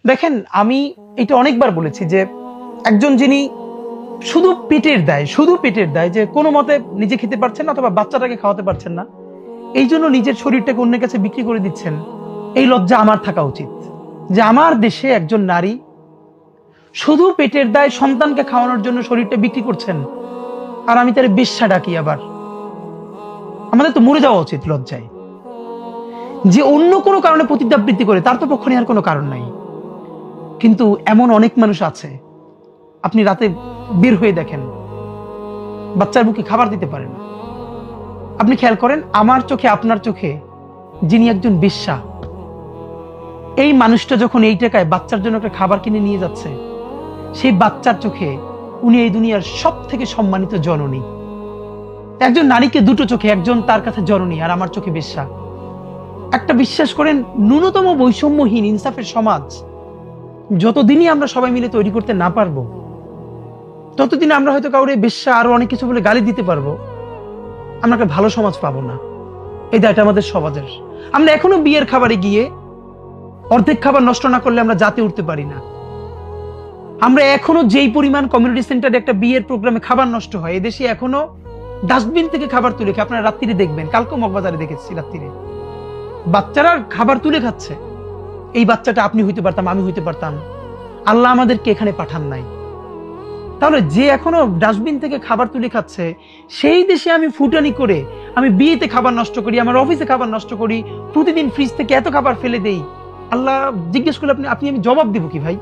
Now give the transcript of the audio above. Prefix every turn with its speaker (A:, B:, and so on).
A: দেখেন, আমি এটা অনেকবার বলেছি যে একজন যিনি শুধু পেটের দায় যে কোনো মতে নিজে খেতে পারছেন না অথবা বাচ্চাটাকে খাওয়াতে পারছেন না, এই জন্য নিজের শরীরটাকে অন্যের কাছে বিক্রি করে দিচ্ছেন, এই লজ্জা আমার থাকা উচিত যে আমার দেশে একজন নারী শুধু পেটের দায় সন্তানকে খাওয়ানোর জন্য শরীরটা বিক্রি করছেন, আর আমি তার বেশ্যা ডাকি। আবার আমাদের তো মরে যাওয়া উচিত লজ্জায়। যে অন্য কোনো কারণে পতিতাবৃত্তি করে তার তো পক্ষ নেওয়ার কোনো কারণ নাই, কিন্তু এমন অনেক মানুষ আছে, আপনি রাতে বের হয়ে দেখেন বাচ্চার মুখে খাবার দিতে পারে না। আপনি খেয়াল করেন, আমার চোখে আপনার চোখে যিনি একজন বেশ্যা, এই মানুষটা যখন এই টাকায় বাচ্চার জন্য একটা খাবার কিনে নিয়ে যাচ্ছে, সেই বাচ্চার চোখে উনি এই দুনিয়ার সব থেকে সম্মানিত জননী। একজন নারীকে দুটো চোখে, একজন তার কাছে জননী আর আমার চোখে বেশ্যা। একটা বিশ্বাস করেন, ন্যূনতম বৈষম্যহীন ইনসাফের সমাজ যতদিনই আমরা সবাই মিলে তৈরি করতে না পারবো, ততদিন আমরা হয়তো কাউরে বেশ্যা আরো অনেক কিছু বলে গালি দিতে পারবো, আমরা একটা ভালো সমাজ পাবো না। এই দায়টা আমাদের সমাজের। আমরা এখনো বিয়ের খাবারে গিয়ে অর্ধেক খাবার নষ্ট না করলে আমরা জাতে উঠতে পারি না। আমরা এখনো যেই পরিমাণ কমিউনিটি সেন্টারে একটা বিয়ের প্রোগ্রামে খাবার নষ্ট হয়, এদেশে এখনো ডাস্টবিন থেকে খাবার তুলে খেয়ে, আপনারা রাত্রিরে দেখবেন, কালকে মগবাজারে দেখেছি রাত্রিরে বাচ্চারা খাবার তুলে খাচ্ছে। এই বাচ্চাটা আপনি হইতে পারতাম, আমি হইতে পারতাম, আল্লাহ আমাদেরকে এখানে পাঠান নাই। তাহলে যে এখনো ডাস্টবিন থেকে খাবার তুলে খাচ্ছে, সেই দেশে আমি ফুটানি করে, আমি বিয়েতে খাবার নষ্ট করি, আমার অফিসে খাবার নষ্ট করি, প্রতিদিন ফ্রিজ থেকে এত খাবার ফেলে দেই, আল্লাহ জিজ্ঞেস করলে আপনি আমি জবাব দিব কি ভাই?